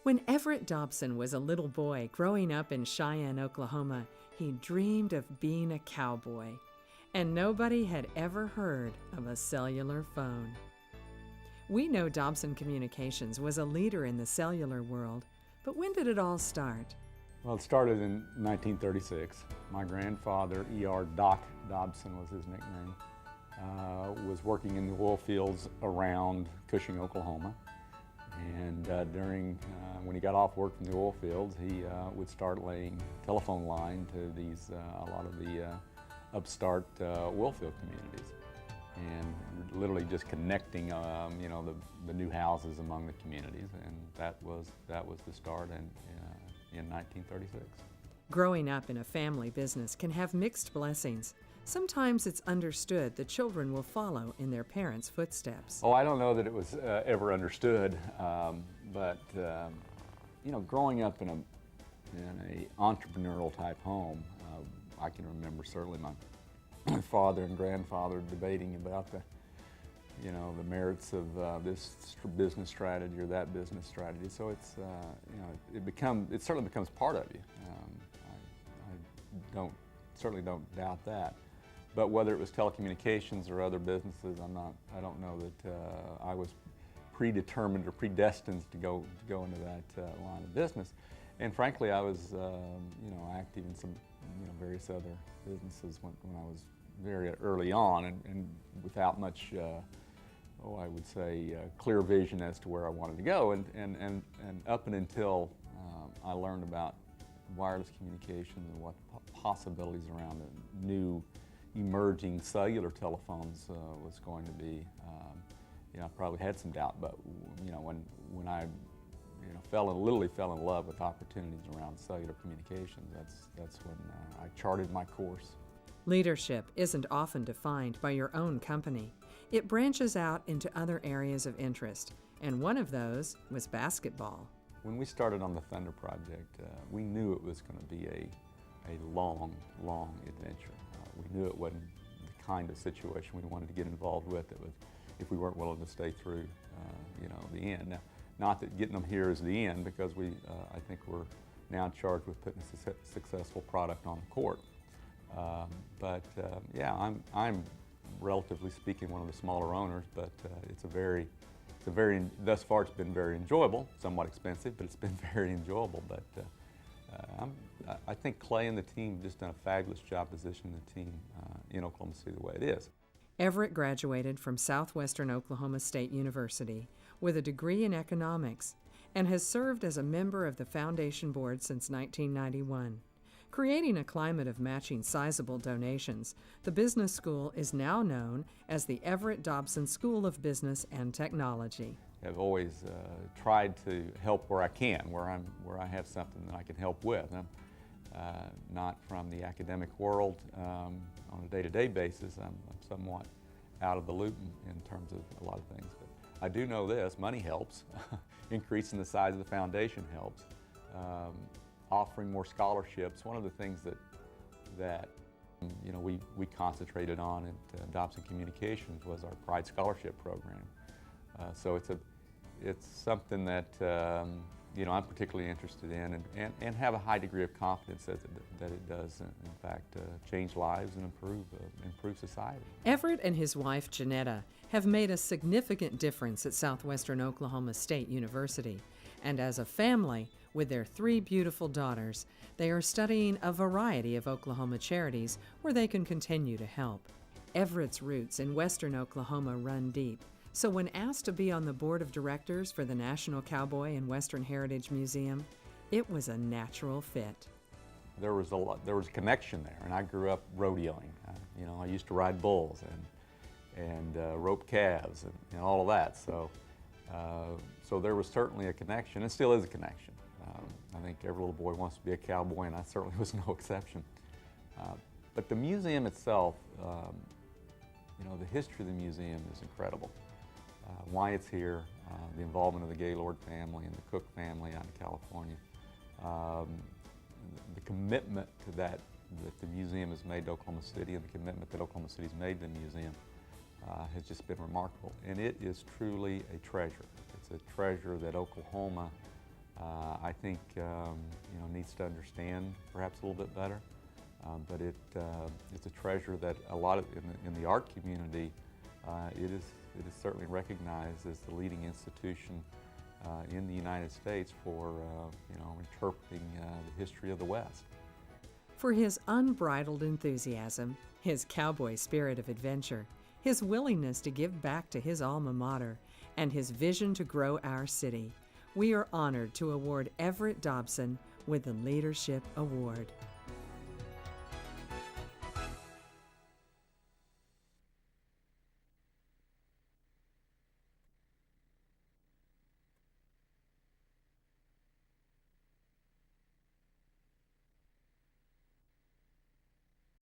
When Everett Dobson was a little boy growing up in Cheyenne, Oklahoma, he dreamed of being a cowboy. And nobody had ever heard of a cellular phone. We know Dobson Communications was a leader in the cellular world, but when did it all start? Well, it started in 1936. My grandfather, E.R. Doc Dobson was his nickname, was working in the oil fields around Cushing, Oklahoma. And when he got off work from the oil fields, he would start laying telephone line to a lot of the upstart oil field communities, and literally just connecting, the new houses among the communities, and that was the start in 1936. Growing up in a family business can have mixed blessings. Sometimes it's understood the children will follow in their parents' footsteps. Oh, I don't know that it was ever understood, but growing up in a entrepreneurial type home, I can remember certainly my father and grandfather debating about the merits of this business strategy or that business strategy. So it certainly becomes part of you. I certainly don't doubt that. But whether it was telecommunications or other businesses, I don't know that I was predetermined or predestined to go into that line of business. And frankly, I was active in some various other businesses when I was very early on, and without much I would say clear vision as to where I wanted to go. And up and until I learned about wireless communications and what the possibilities around the new emerging cellular telephones was going to be, I probably had some doubt. But when I literally fell in love with opportunities around cellular communications, that's when I charted my course. Leadership isn't often defined by your own company. It branches out into other areas of interest, and one of those was basketball. When we started on the Thunder Project, we knew it was going to be a long, long adventure. We knew it wasn't the kind of situation we wanted to get involved with if we weren't willing to stay through the end. Now, not that getting them here is the end, because I think we're now charged with putting a successful product on the court. I'm relatively speaking one of the smaller owners, but thus far it's been very enjoyable, somewhat expensive, but it's been very enjoyable. But I think Clay and the team have just done a fabulous job positioning the team in Oklahoma City the way it is. Everett graduated from Southwestern Oklahoma State University with a degree in economics and has served as a member of the Foundation Board since 1991. Creating a climate of matching sizable donations, the business school is now known as the Everett Dobson School of Business and Technology. I've always tried to help where I can, where I have something that I can help with. I'm not from the academic world on a day-to-day basis. I'm somewhat out of the loop in terms of a lot of things. But I do know this: money helps. Increasing the size of the foundation helps. Offering more scholarships. One of the things that we concentrated on at Dobson Communications was our Pride Scholarship Program. So it's something that I'm particularly interested in, and have a high degree of confidence that it does in fact change lives and improve society. Everett and his wife Janetta have made a significant difference at Southwestern Oklahoma State University, and as a family with their 3 beautiful daughters, they are studying a variety of Oklahoma charities where they can continue to help. Everett's roots in western Oklahoma run deep, so when asked to be on the board of directors for the National Cowboy and Western Heritage Museum, it was a natural fit. There was a connection there, and I grew up rodeoing. I used to ride bulls and rope calves and all of that. So there was certainly a connection, and still is a connection. I think every little boy wants to be a cowboy, and I certainly was no exception. But the museum itself, the history of the museum is incredible. Why it's here, the involvement of the Gaylord family and the Cook family out in California, the commitment to that the museum has made to Oklahoma City, and the commitment that Oklahoma City's made to the museum has just been remarkable. And it is truly a treasure. It's a treasure that Oklahoma I think needs to understand perhaps a little bit better. But it's a treasure that a lot of in the art community, it is certainly recognized as the leading institution in the United States for interpreting the history of the West. For his unbridled enthusiasm, his cowboy spirit of adventure, his willingness to give back to his alma mater, and his vision to grow our city, we are honored to award Everett Dobson with the Leadership Award.